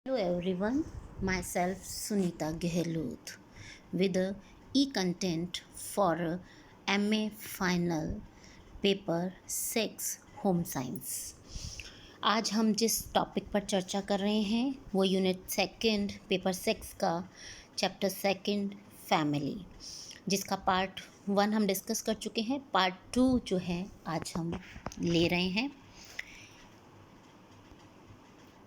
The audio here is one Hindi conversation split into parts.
Hello everyone, myself Sunita Gehlot with e-content for MA Final paper 6 home science. आज हम जिस टॉपिक पर चर्चा कर रहे हैं वो यूनिट सेकंड पेपर 6 का चैप्टर सेकंड फैमिली, जिसका पार्ट 1 हम डिस्कस कर चुके हैं। पार्ट 2 जो है आज हम ले रहे हैं।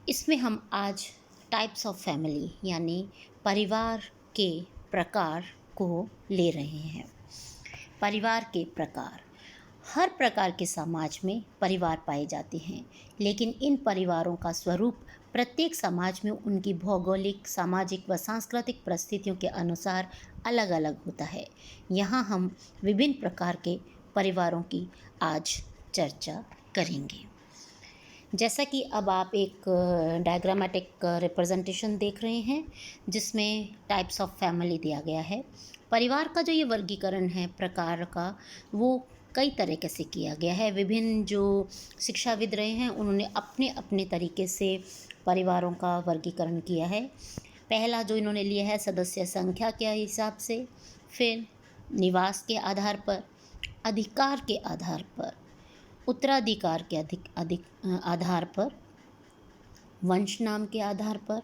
इसमें हम आज टाइप्स ऑफ फैमिली यानी परिवार के प्रकार को ले रहे हैं। परिवार के प्रकार, हर प्रकार के समाज में परिवार पाए जाते हैं, लेकिन इन परिवारों का स्वरूप प्रत्येक समाज में उनकी भौगोलिक, सामाजिक व सांस्कृतिक परिस्थितियों के अनुसार अलग अलग होता है। यहाँ हम विभिन्न प्रकार के परिवारों की आज चर्चा करेंगे। जैसा कि अब आप एक डायग्रामेटिक रिप्रेजेंटेशन देख रहे हैं जिसमें टाइप्स ऑफ फैमिली दिया गया है। परिवार का जो ये वर्गीकरण है प्रकार का, वो कई तरीके से किया गया है। विभिन्न जो शिक्षाविद रहे हैं उन्होंने अपने अपने तरीके से परिवारों का वर्गीकरण किया है। पहला जो इन्होंने लिया है सदस्य संख्या के हिसाब से, फिर निवास के आधार पर, अधिकार के आधार पर, उत्तराधिकार के आधार पर, वंश नाम के आधार पर,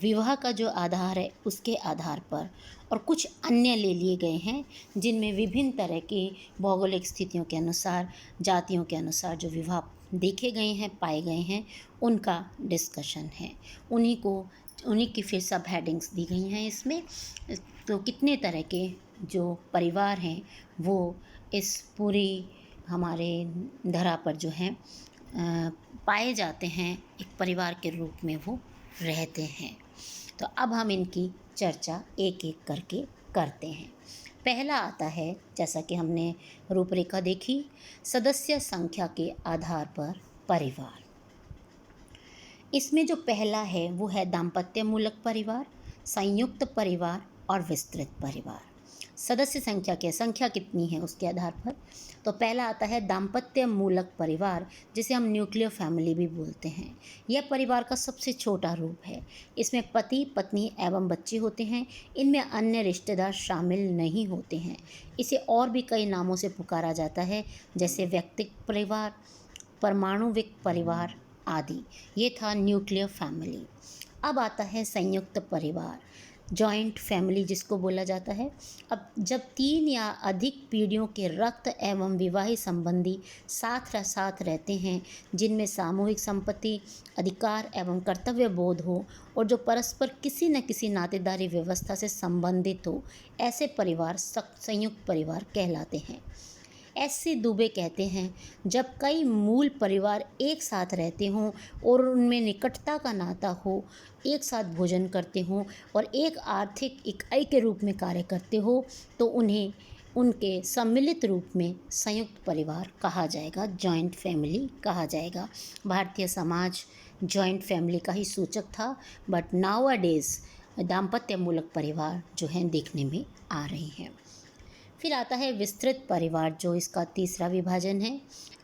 विवाह का जो आधार है उसके आधार पर, और कुछ अन्य ले लिए गए हैं जिनमें विभिन्न तरह की भौगोलिक स्थितियों के अनुसार, जातियों के अनुसार जो विवाह देखे गए हैं, पाए गए हैं, उनका डिस्कशन है। उन्हीं की फिर सब हेडिंग्स दी गई हैं इसमें। तो कितने तरह के जो परिवार हैं वो इस पूरी हमारे धरा पर जो हैं पाए जाते हैं, एक परिवार के रूप में वो रहते हैं। तो अब हम इनकी चर्चा एक एक करके करते हैं। पहला आता है, जैसा कि हमने रूपरेखा देखी, सदस्य संख्या के आधार पर परिवार। इसमें जो पहला है वो है दाम्पत्य मूलक परिवार, संयुक्त परिवार और विस्तृत परिवार। सदस्य संख्या कितनी है उसके आधार पर। तो पहला आता है दाम्पत्य मूलक परिवार, जिसे हम न्यूक्लियर फैमिली भी बोलते हैं। यह परिवार का सबसे छोटा रूप है। इसमें पति, पत्नी एवं बच्चे होते हैं। इनमें अन्य रिश्तेदार शामिल नहीं होते हैं। इसे और भी कई नामों से पुकारा जाता है, जैसे व्यक्तिक परिवार, परमाणुविक परिवार आदि। ये था न्यूक्लियर फैमिली। अब आता है संयुक्त परिवार, जॉइंट फैमिली जिसको बोला जाता है। अब जब 3 या अधिक पीढ़ियों के रक्त एवं विवाहित संबंधी साथ रहते हैं, जिनमें सामूहिक संपत्ति, अधिकार एवं कर्तव्य बोध हो और जो परस्पर किसी न किसी नातेदारी व्यवस्था से संबंधित हो, ऐसे परिवार संयुक्त परिवार कहलाते हैं। ऐसे दुबे कहते हैं जब कई मूल परिवार एक साथ रहते हों और उनमें निकटता का नाता हो, एक साथ भोजन करते हों और एक आर्थिक इकाई के रूप में कार्य करते हो, तो उन्हें उनके सम्मिलित रूप में संयुक्त परिवार कहा जाएगा, जॉइंट फैमिली कहा जाएगा। भारतीय समाज जॉइंट फैमिली का ही सूचक था, बट नाउ अ डेज़ दाम्पत्य मूलक परिवार जो हैं देखने में आ रहे हैं। फिर आता है विस्तृत परिवार, जो इसका तीसरा विभाजन है।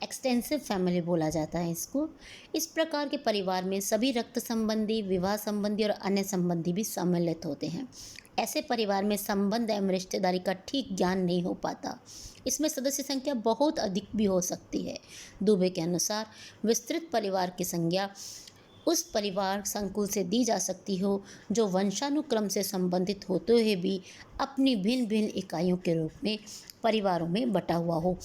एक्सटेंसिव फैमिली बोला जाता है इसको। इस प्रकार के परिवार में सभी रक्त संबंधी, विवाह संबंधी और अन्य संबंधी भी सम्मिलित होते हैं। ऐसे परिवार में संबंध एवं रिश्तेदारी का ठीक ज्ञान नहीं हो पाता। इसमें सदस्य संख्या बहुत अधिक भी हो सकती है। दुबे के अनुसार विस्तृत परिवार की संज्ञा उस परिवार संकुल से दी जा सकती हो जो वंशानुक्रम से संबंधित होते हुए भी अपनी भिन्न भिन्न इकाइयों के रूप में परिवारों में बटा हुआ हो।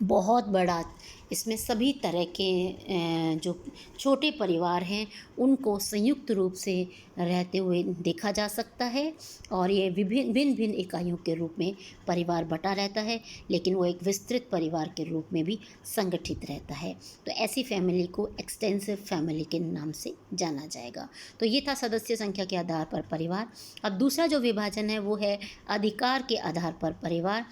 बहुत बड़ा, इसमें सभी तरह के जो छोटे परिवार हैं उनको संयुक्त रूप से रहते हुए देखा जा सकता है, और ये भिन्न भिन्न इकाइयों के रूप में परिवार बटा रहता है, लेकिन वो एक विस्तृत परिवार के रूप में भी संगठित रहता है। तो ऐसी फैमिली को एक्सटेंसिव फैमिली के नाम से जाना जाएगा। तो ये था सदस्य संख्या के आधार पर परिवार। अब दूसरा जो विभाजन है वो है अधिकार के आधार पर परिवार,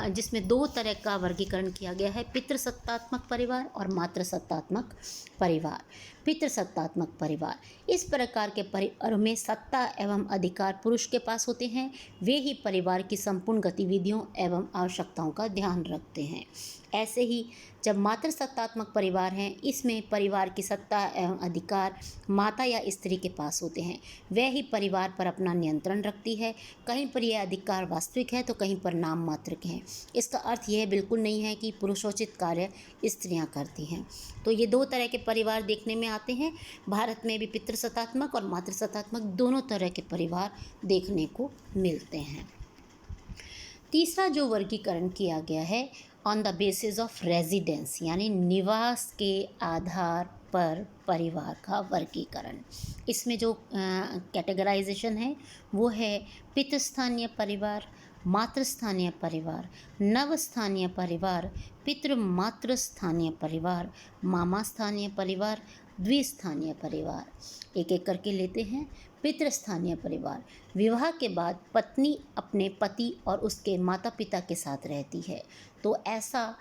जिसमें 2 तरह का वर्गीकरण किया गया है, पितृसत्तात्मक परिवार और मातृसत्तात्मक परिवार। पितृसत्तात्मक परिवार, इस प्रकार के परिवारों में सत्ता एवं अधिकार पुरुष के पास होते हैं। वे ही परिवार की संपूर्ण गतिविधियों एवं आवश्यकताओं का ध्यान रखते हैं। ऐसे ही जब मातृसत्तात्मक परिवार हैं, इसमें परिवार की सत्ता एवं अधिकार माता या स्त्री के पास होते हैं। वह ही परिवार पर अपना नियंत्रण रखती है। कहीं पर यह अधिकार वास्तविक है तो कहीं पर नाम मात्र के हैं। इसका अर्थ यह बिल्कुल नहीं है कि पुरुषोचित कार्य स्त्रियां करती हैं। तो ये दो तरह के परिवार देखने में आते हैं। भारत में भी पितृसत्तात्मक और मातृसत्तात्मक दोनों तरह के परिवार देखने को मिलते हैं। तीसरा जो वर्गीकरण किया गया है, on the basis of residence, यानी निवास के आधार पर परिवार का वर्गीकरण। इसमें जो कैटेगराइजेशन है वो है पितृस्थानीय परिवार, मातृस्थानीय परिवार, नवस्थानीय परिवार, पितृमातृस्थानीय परिवार, मामा स्थानीय परिवार, द्विस्थानीय परिवार। एक एक करके लेते हैं। पितृस्थानीय परिवार, विवाह के बाद पत्नी अपने पति और उसके माता पिता के साथ रहती है, तो ऐसा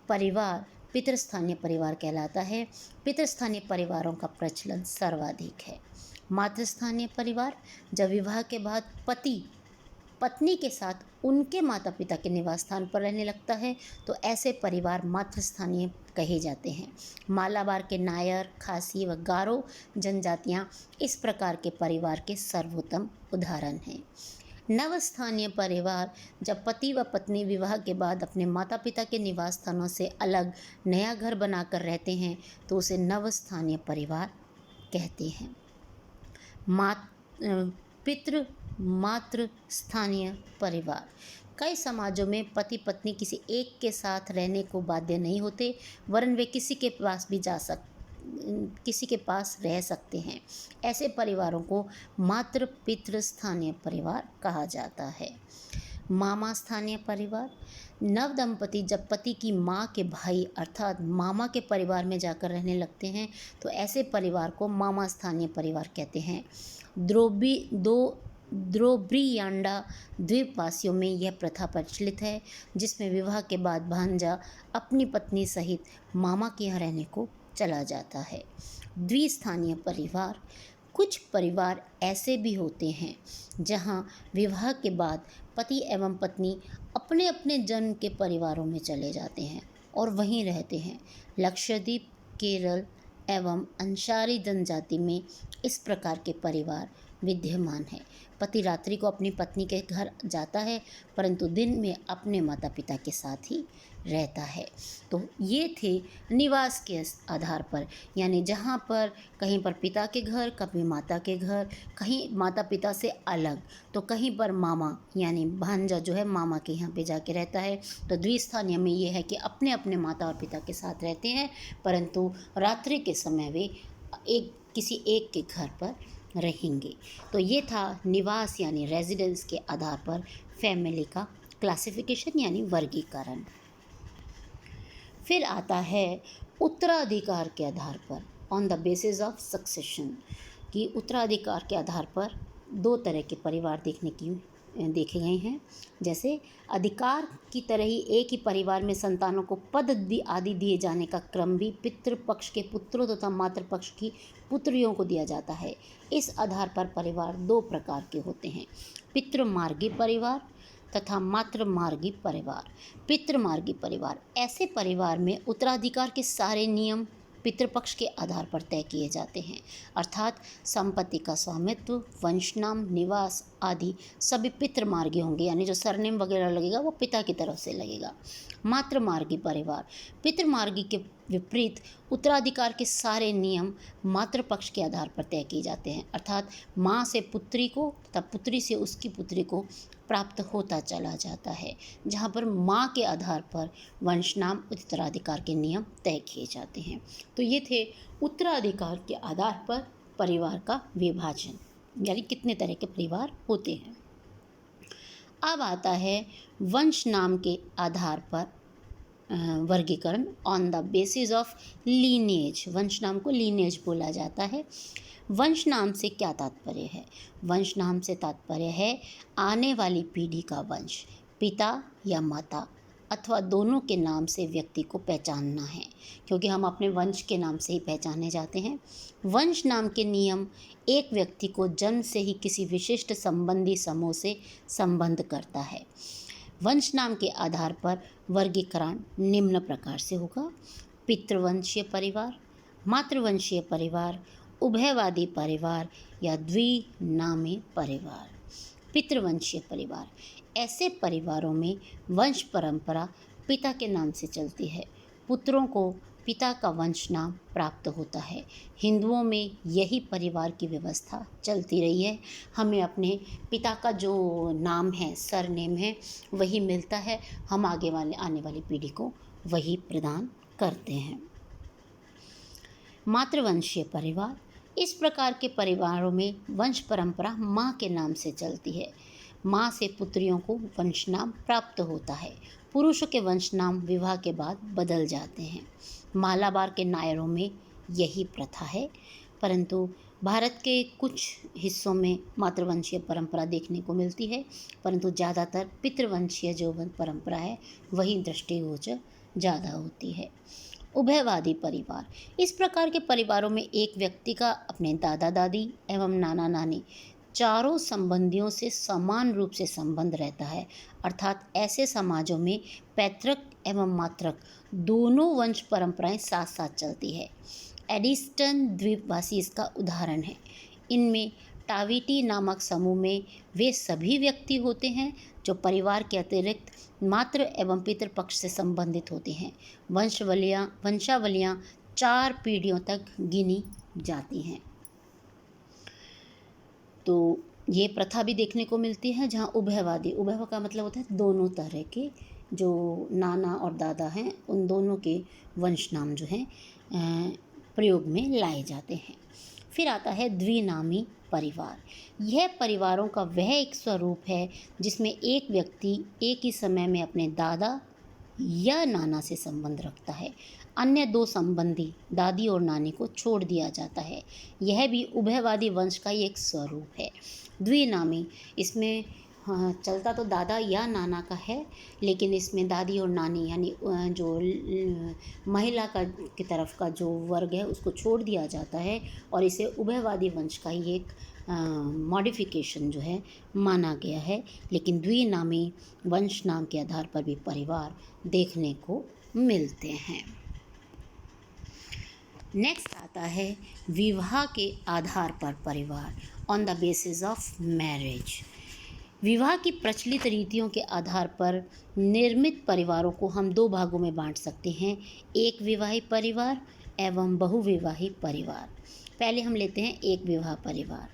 परिवार पितृस्थानीय परिवार कहलाता है। पितृस्थानीय परिवारों का प्रचलन सर्वाधिक है। मातृस्थानीय परिवार, जब विवाह के बाद पति पत्नी के साथ उनके माता पिता के निवास स्थान पर रहने लगता है, तो ऐसे परिवार मातृस्थानीय कहे जाते हैं। मालाबार के नायर, खासी व गारो जनजातियां इस प्रकार के परिवार के सर्वोत्तम उदाहरण हैं। नवस्थानीय परिवार, जब पति व पत्नी विवाह के बाद अपने माता पिता के निवास स्थानों से अलग नया घर बनाकर रहते हैं, तो उसे नवस्थानीय परिवार कहते हैं। पितृ मातृ स्थानीय परिवार, कई समाजों में पति पत्नी किसी एक के साथ रहने को बाध्य नहीं होते, वरन वे किसी के पास रह सकते हैं। ऐसे परिवारों को मातृ पितृ स्थानीय परिवार कहा जाता है। मामा स्थानीय परिवार, नव दंपति जब पति की माँ के भाई अर्थात मामा के परिवार में जाकर रहने लगते हैं, तो ऐसे परिवार को मामा स्थानीय परिवार कहते हैं। द्रोब्रियांडा द्वीपवासियों में यह प्रथा प्रचलित है, जिसमें विवाह के बाद भांजा अपनी पत्नी सहित मामा के यहाँ रहने को चला जाता है। द्विस्थानीय परिवार, कुछ परिवार ऐसे भी होते हैं जहाँ विवाह के बाद पति एवं पत्नी अपने अपने जन्म के परिवारों में चले जाते हैं और वहीं रहते हैं। लक्षद्वीप, केरल एवं अंशारी जनजाति में इस प्रकार के परिवार विद्यमान है। पति रात्रि को अपनी पत्नी के घर जाता है, परंतु दिन में अपने माता पिता के साथ ही रहता है। तो ये थे निवास के आधार पर, यानी जहाँ पर कहीं पर पिता के घर, कभी माता के घर, कहीं माता पिता से अलग, तो कहीं पर मामा यानी भांजा जो है मामा के यहाँ पे जाके रहता है। तो द्विस्थानीय में ये है कि अपने अपने माता और पिता के साथ रहते हैं, परंतु रात्रि के समय वे किसी एक के घर पर रहेंगे। तो ये था निवास यानी रेजिडेंस के आधार पर फैमिली का क्लासिफिकेशन यानी वर्गीकरण। फिर आता है उत्तराधिकार के आधार पर, on the basis of succession, कि उत्तराधिकार के आधार पर दो तरह के परिवार देखे गए हैं। जैसे अधिकार की तरह ही एक ही परिवार में संतानों को पद आदि दिए जाने का क्रम भी पितृपक्ष के पुत्रों तथा मातृपक्ष की पुत्रियों को दिया जाता है। इस आधार पर परिवार दो प्रकार के होते हैं, पितृमार्गी परिवार तथा मातृमार्गी परिवार। पितृमार्गी परिवार, ऐसे परिवार में उत्तराधिकार के सारे नियम पितृपक्ष के आधार पर तय किए जाते हैं, अर्थात संपत्ति का स्वामित्व, वंशनाम, निवास आदि सभी पितृमार्गी होंगे, यानी जो सरनेम वगैरह लगेगा वो पिता की तरफ से लगेगा। मातृमार्गी परिवार, पितृमार्गी के विपरीत उत्तराधिकार के सारे नियम मातृपक्ष के आधार पर तय किए जाते हैं, अर्थात माँ से पुत्री को तथा पुत्री से उसकी पुत्री को प्राप्त होता चला जाता है, जहाँ पर माँ के आधार पर वंशनाम उत्तराधिकार के नियम तय किए जाते हैं। तो ये थे उत्तराधिकार के आधार पर परिवार का विभाजन, यानी कितने तरह के परिवार होते हैं। अब आता है वंश नाम के आधार पर वर्गीकरण, on the basis of lineage. वंश नाम को लीनिएज बोला जाता है। वंश नाम से क्या तात्पर्य है? वंश नाम से तात्पर्य है आने वाली पीढ़ी का वंश, पिता या माता अथवा दोनों के नाम से व्यक्ति को पहचानना है, क्योंकि हम अपने वंश के नाम से ही पहचाने जाते हैं। वंश नाम के नियम एक व्यक्ति को जन्म से ही किसी विशिष्ट संबंधी समूह से संबंध करता है। वंश नाम के आधार पर वर्गीकरण निम्न प्रकार से होगा: पितृवंशीय परिवार, मातृवंशीय परिवार, उभयवादी परिवार या द्विनामी परिवार। पितृवंशीय परिवार, ऐसे परिवारों में वंश परंपरा पिता के नाम से चलती है। पुत्रों को पिता का वंश नाम प्राप्त होता है। हिंदुओं में यही परिवार की व्यवस्था चलती रही है। हमें अपने पिता का जो नाम है, सरनेम है, वही मिलता है। हम आने वाली पीढ़ी को वही प्रदान करते हैं। मातृवंशीय परिवार, इस प्रकार के परिवारों में वंश परंपरा माँ के नाम से चलती है। माँ से पुत्रियों को वंश नाम प्राप्त होता है। पुरुषों के वंश नाम विवाह के बाद बदल जाते हैं। मालाबार के नायरों में यही प्रथा है, परंतु भारत के कुछ हिस्सों में मातृवंशीय परंपरा देखने को मिलती है, परंतु ज़्यादातर पितृवंशीय जो परंपरा है वही दृष्टिगोचर ज़्यादा होती है। उभयवादी परिवार, इस प्रकार के परिवारों में एक व्यक्ति का अपने दादा दादी एवं नाना नानी चारों संबंधियों से समान रूप से संबंध रहता है। अर्थात ऐसे समाजों में पैतृक एवं मातृक दोनों वंश परंपराएं साथ साथ चलती है। एडिस्टन द्वीपवासी इसका उदाहरण है। इनमें टाविटी नामक समूह में वे सभी व्यक्ति होते हैं जो परिवार के अतिरिक्त मातृ एवं पितृपक्ष से संबंधित होते हैं। वंशावलियाँ 4 पीढ़ियों तक गिनी जाती हैं। तो ये प्रथा भी देखने को मिलती है जहाँ उभयवादी, उभय का मतलब होता है दोनों तरह के, जो नाना और दादा हैं उन दोनों के वंश नाम जो हैं प्रयोग में लाए जाते हैं। फिर आता है द्विनामी परिवार। यह परिवारों का वह एक स्वरूप है जिसमें एक व्यक्ति एक ही समय में अपने दादा या नाना से संबंध रखता है। अन्य 2 संबंधी दादी और नानी को छोड़ दिया जाता है। यह भी उभयवादी वंश का ही एक स्वरूप है। द्विनामी, इसमें चलता तो दादा या नाना का है, लेकिन इसमें दादी और नानी यानी जो महिला की तरफ का जो वर्ग है उसको छोड़ दिया जाता है और इसे उभयवादी वंश का ही एक मॉडिफिकेशन जो है माना गया है। लेकिन द्विनामी वंश नाम के आधार पर भी परिवार देखने को मिलते हैं। नेक्स्ट आता है विवाह के आधार पर परिवार, on the basis of marriage. विवाह की प्रचलित रीतियों के आधार पर निर्मित परिवारों को हम 2 भागों में बांट सकते हैं: एक विवाही परिवार एवं बहुविवाही परिवार। पहले हम लेते हैं एक विवाह परिवार।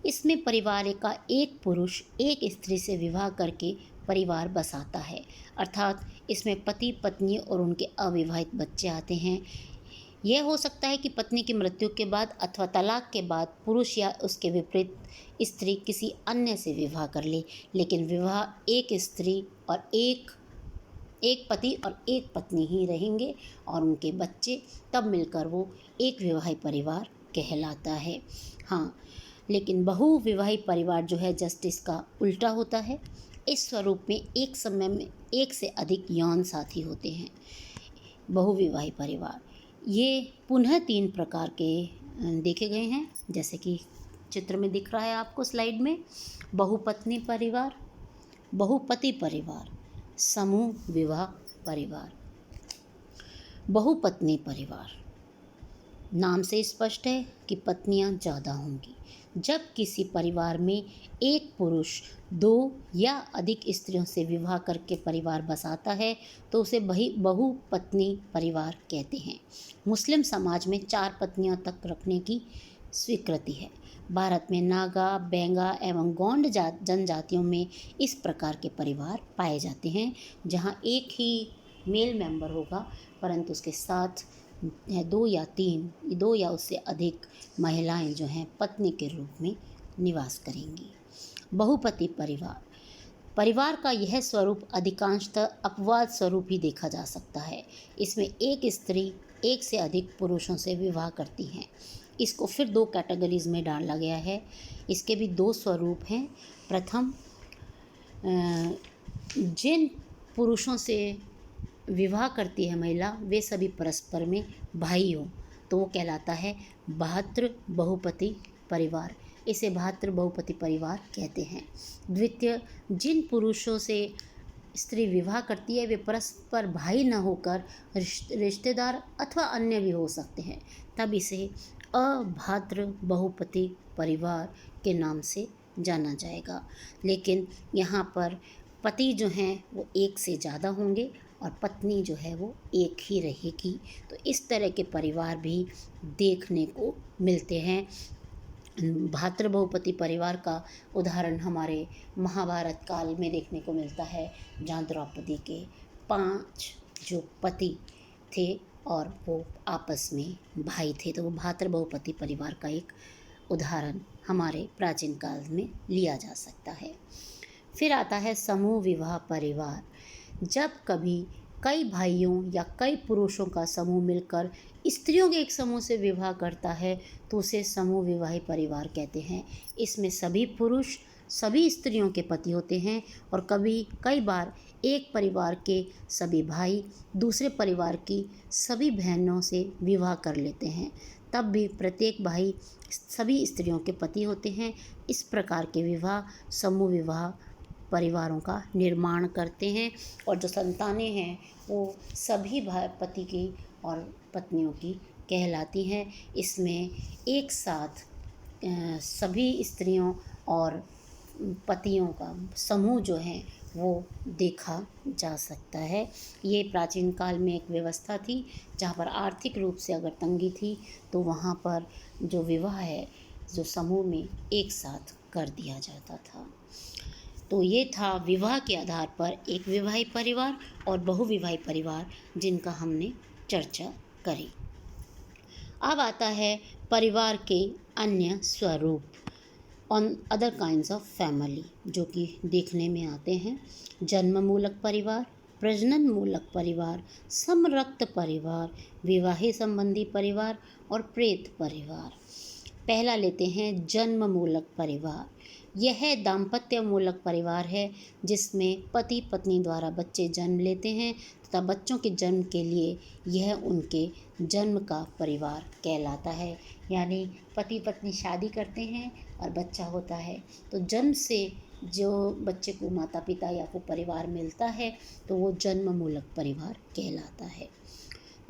इसमें परिवार का एक पुरुष एक स्त्री से विवाह करके परिवार बसाता है, अर्थात इसमें पति पत्नी और उनके अविवाहित बच्चे आते हैं। यह हो सकता है कि पत्नी की मृत्यु के बाद अथवा तलाक के बाद पुरुष या उसके विपरीत स्त्री किसी अन्य से विवाह कर ले, लेकिन विवाह एक स्त्री और एक पति और एक पत्नी ही रहेंगे और उनके बच्चे, तब मिलकर वो एक विवाही परिवार कहलाता है। हाँ, लेकिन बहुविवाही परिवार जो है जस्ट इसका उल्टा होता है। इस स्वरूप में एक समय में एक से अधिक यौन साथी होते हैं। बहुविवाही परिवार ये पुनः 3 प्रकार के देखे गए हैं, जैसे कि चित्र में दिख रहा है आपको स्लाइड में: बहुपत्नी परिवार, बहुपति परिवार, समूह विवाह परिवार। बहुपत्नी परिवार, नाम से स्पष्ट है कि पत्नियां ज़्यादा होंगी। जब किसी परिवार में एक पुरुष 2 या अधिक स्त्रियों से विवाह करके परिवार बसाता है तो उसे बहुपत्नी परिवार कहते हैं। मुस्लिम समाज में 4 पत्नियां तक रखने की स्वीकृति है। भारत में नागा, बेंगा एवं गोंड जनजातियों में इस प्रकार के परिवार पाए जाते हैं, जहां एक ही मेल मेंबर होगा परंतु उसके साथ 2 या उससे अधिक महिलाएं जो हैं पत्नी के रूप में निवास करेंगी। बहुपति परिवार का यह स्वरूप अधिकांशतः अपवाद स्वरूप ही देखा जा सकता है। इसमें एक स्त्री एक से अधिक पुरुषों से विवाह करती हैं। इसको फिर 2 कैटेगरीज में डाला गया है। इसके भी 2 स्वरूप हैं। प्रथम, जिन पुरुषों से विवाह करती है महिला वे सभी परस्पर में भाई हों तो वो कहलाता है भातृ बहुपति परिवार। इसे भातृ बहुपति परिवार कहते हैं। द्वितीय, जिन पुरुषों से स्त्री विवाह करती है वे परस्पर भाई न होकर रिश्तेदार अथवा अन्य भी हो सकते हैं, तब इसे अभाद्र बहुपति परिवार के नाम से जाना जाएगा। लेकिन यहाँ पर पति जो हैं वो एक से ज़्यादा होंगे और पत्नी जो है वो एक ही रहेगी। तो इस तरह के परिवार भी देखने को मिलते हैं। भाद्र बहुपति परिवार का उदाहरण हमारे महाभारत काल में देखने को मिलता है, जहाँ द्रौपदी के 5 जो पति थे और वो आपस में भाई थे। तो वो भाद्र बहुपति परिवार का एक उदाहरण हमारे प्राचीन काल में लिया जा सकता है। फिर आता है समूह विवाह परिवार। जब कभी कई भाइयों या कई पुरुषों का समूह मिलकर स्त्रियों के एक समूह से विवाह करता है तो उसे समूह विवाही परिवार कहते हैं। इसमें सभी पुरुष सभी स्त्रियों के पति होते हैं और कई बार एक परिवार के सभी भाई दूसरे परिवार की सभी बहनों से विवाह कर लेते हैं, तब भी प्रत्येक भाई सभी स्त्रियों के पति होते हैं। इस प्रकार के विवाह समूह विवाह परिवारों का निर्माण करते हैं और जो संतानें हैं वो सभी पति की और पत्नियों की कहलाती हैं। इसमें एक साथ सभी स्त्रियों और पतियों का समूह जो है वो देखा जा सकता है। ये प्राचीन काल में एक व्यवस्था थी जहाँ पर आर्थिक रूप से अगर तंगी थी तो वहाँ पर जो विवाह है जो समूह में एक साथ कर दिया जाता था। तो ये था विवाह के आधार पर एक विवाही परिवार और बहुविवाही परिवार जिनका हमने चर्चा करी। अब आता है परिवार के अन्य स्वरूप, on other kinds of family, जो कि देखने में आते हैं। जन्म मूलक परिवार, प्रजनन मूलक परिवार, समरक्त परिवार, विवाह संबंधी परिवार और प्रेत परिवार। पहला लेते हैं जन्म मूलक परिवार। यह दाम्पत्य मूलक परिवार है जिसमें पति पत्नी द्वारा बच्चे जन्म लेते हैं तथा बच्चों के जन्म के लिए यह उनके जन्म का परिवार कहलाता है। यानी पति पत्नी शादी करते हैं और बच्चा होता है तो जन्म से जो बच्चे को माता पिता या को परिवार मिलता है तो वो जन्म मूलक परिवार कहलाता है।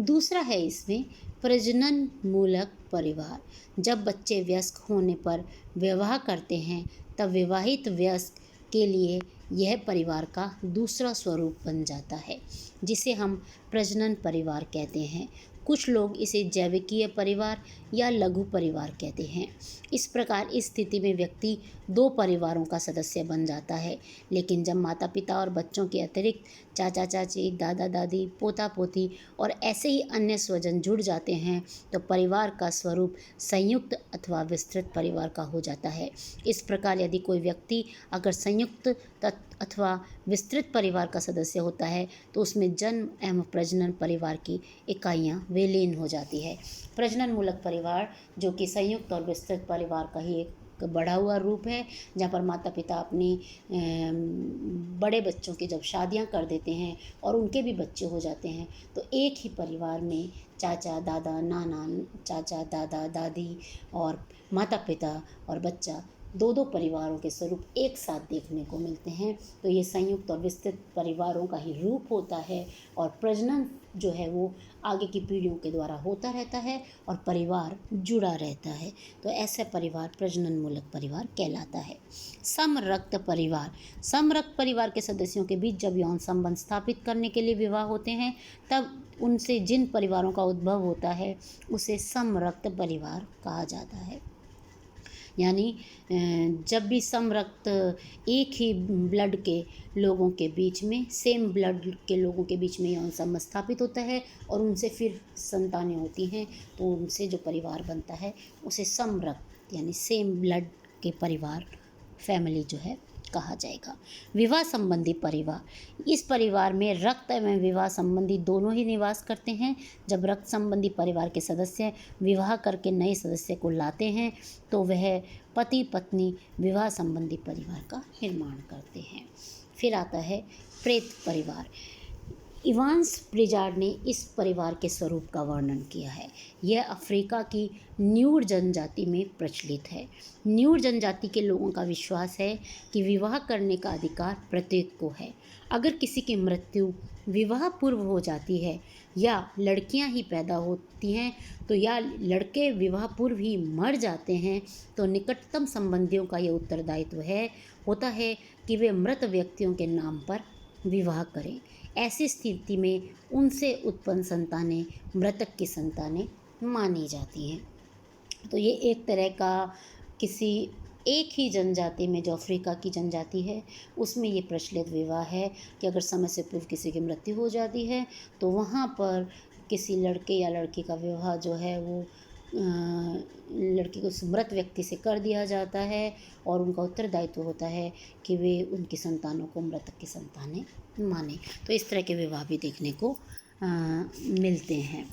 दूसरा है इसमें प्रजनन मूलक परिवार। जब बच्चे वयस्क होने पर विवाह करते हैं तब विवाहित वयस्क के लिए यह परिवार का दूसरा स्वरूप बन जाता है जिसे हम प्रजनन परिवार कहते हैं। कुछ लोग इसे जैविकीय परिवार या लघु परिवार कहते हैं। इस प्रकार इस स्थिति में व्यक्ति 2 परिवारों का सदस्य बन जाता है। लेकिन जब माता पिता और बच्चों के अतिरिक्त चाचा चाची, दादा दादी, पोता पोती और ऐसे ही अन्य स्वजन जुड़ जाते हैं तो परिवार का स्वरूप संयुक्त अथवा विस्तृत परिवार का हो जाता है। इस प्रकार यदि कोई व्यक्ति अगर संयुक्त अथवा विस्तृत परिवार का सदस्य होता है तो उसमें जन्म एवं प्रजनन परिवार की इकाइयाँ विलीन हो जाती है। प्रजनन मूलक परिवार जो कि संयुक्त और विस्तृत परिवार का ही एक बढ़ा हुआ रूप है, जहाँ पर माता पिता अपनी बड़े बच्चों की जब शादियाँ कर देते हैं और उनके भी बच्चे हो जाते हैं तो एक ही परिवार में चाचा दादा नाना, चाचा दादा दादी और माता पिता और बच्चा 2 परिवारों के स्वरूप एक साथ देखने को मिलते हैं। तो ये संयुक्त और विस्तृत परिवारों का ही रूप होता है और प्रजनन जो है वो आगे की पीढ़ियों के द्वारा होता रहता है और परिवार जुड़ा रहता है। तो ऐसा परिवार प्रजनन मूलक परिवार कहलाता है। समरक्त परिवार, समरक्त परिवार के सदस्यों के बीच जब यौन संबंध स्थापित करने के लिए विवाह होते हैं तब उनसे जिन परिवारों का उद्भव होता है उसे समरक्त परिवार कहा जाता है। यानी जब भी समरक्त एक ही ब्लड के लोगों के बीच में, सेम ब्लड के लोगों के बीच में यौन संबंध स्थापित होता है और उनसे फिर संतानें होती हैं तो उनसे जो परिवार बनता है उसे समरक्त यानी सेम ब्लड के परिवार फैमिली जो है कहा जाएगा। विवाह संबंधी परिवार, इस परिवार में रक्त एवं विवाह संबंधी दोनों ही निवास करते हैं। जब रक्त संबंधी परिवार के सदस्य विवाह करके नए सदस्य को लाते हैं तो वह पति पत्नी विवाह संबंधी परिवार का निर्माण करते हैं। फिर आता है प्रेत परिवार। इवांस प्रिजार्ड ने इस परिवार के स्वरूप का वर्णन किया है। यह अफ्रीका की न्यूर जनजाति में प्रचलित है। न्यूर जनजाति के लोगों का विश्वास है कि विवाह करने का अधिकार प्रत्येक को है। अगर किसी की मृत्यु विवाह पूर्व हो जाती है या लड़कियां ही पैदा होती हैं तो या लड़के विवाह पूर्व ही मर जाते हैं तो निकटतम संबंधियों का यह उत्तरदायित्व होता है कि वे मृत व्यक्तियों के नाम पर विवाह करें। ऐसी स्थिति में उनसे उत्पन्न संतानें मृतक की संतानें मानी जाती हैं। तो ये एक तरह का किसी एक ही जनजाति में, जो अफ्रीका की जनजाति है, उसमें ये प्रचलित विवाह है कि अगर समय से पूर्व किसी की मृत्यु हो जाती है तो वहाँ पर किसी लड़के या लड़की का विवाह जो है वो लड़की को उस मृत व्यक्ति से कर दिया जाता है और उनका उत्तरदायित्व होता है कि वे उनकी संतानों को मृतक की संतानें माने। तो इस तरह के विवाह भी देखने को मिलते हैं।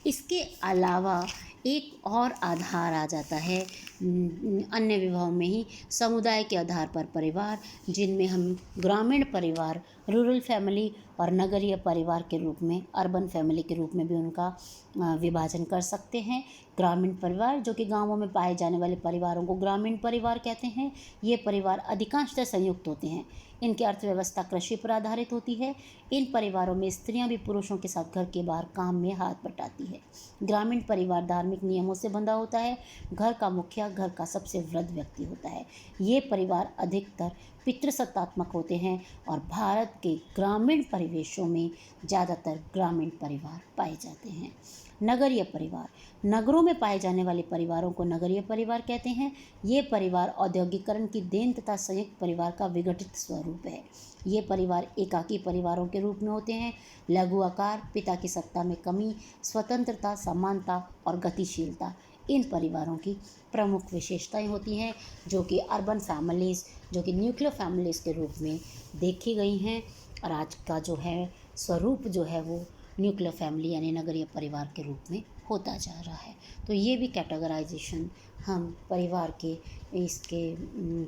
इसके अलावा एक और आधार आ जाता है अन्य विवाहों में ही, समुदाय के आधार पर परिवार, जिनमें हम ग्रामीण परिवार, रूरल फैमिली और नगरीय परिवार के रूप में, अर्बन फैमिली के रूप में भी उनका विभाजन कर सकते हैं। ग्रामीण परिवार, जो कि गांवों में पाए जाने वाले परिवारों को ग्रामीण परिवार कहते हैं। ये परिवार अधिकांशतः संयुक्त होते हैं। इनकी अर्थव्यवस्था कृषि पर आधारित होती है। इन परिवारों में स्त्रियां भी पुरुषों के साथ घर के बाहर काम में हाथ बटाती है। ग्रामीण परिवार धार्मिक नियमों से बंधा होता है। घर का मुखिया घर का सबसे वृद्ध व्यक्ति होता है। ये परिवार अधिकतर पितृसत्तात्मक होते हैं और भारत के ग्रामीण परिवेशों में ज़्यादातर ग्रामीण परिवार पाए जाते हैं। नगरीय परिवार, नगरों में पाए जाने वाले परिवारों को नगरीय परिवार कहते हैं। ये परिवार औद्योगिकरण की देन तथा संयुक्त परिवार का विघटित स्वरूप है। ये परिवार एकाकी परिवारों के रूप में होते हैं। लघु आकार, पिता की सत्ता में कमी, स्वतंत्रता, समानता और गतिशीलता इन परिवारों की प्रमुख विशेषताएं होती हैं, जो कि अर्बन फैमिलीज़, जो कि न्यूक्लियर फैमिलीज़ के रूप में देखी गई हैं। और आज का जो है स्वरूप जो है वो न्यूक्लियर फैमिली यानी नगरीय परिवार के रूप में होता जा रहा है। तो ये भी कैटेगराइजेशन हम परिवार के इसके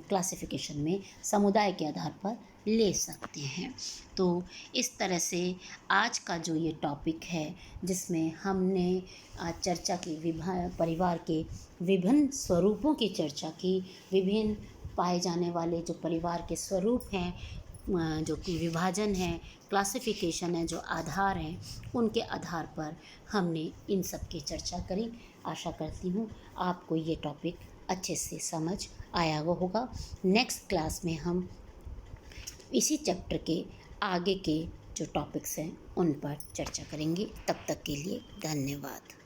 क्लासिफिकेशन में समुदाय के आधार पर ले सकते हैं। तो इस तरह से आज का जो ये टॉपिक है, जिसमें हमने आज चर्चा की परिवार के विभिन्न स्वरूपों की चर्चा की, विभिन्न पाए जाने वाले जो परिवार के स्वरूप हैं, जो कि विभाजन है, क्लासिफिकेशन है, जो आधार हैं, उनके आधार पर हमने इन सब की चर्चा करी। आशा करती हूँ आपको ये टॉपिक अच्छे से समझ आया होगा। नेक्स्ट क्लास में हम इसी चैप्टर के आगे के जो टॉपिक्स हैं उन पर चर्चा करेंगे। तब तक के लिए धन्यवाद।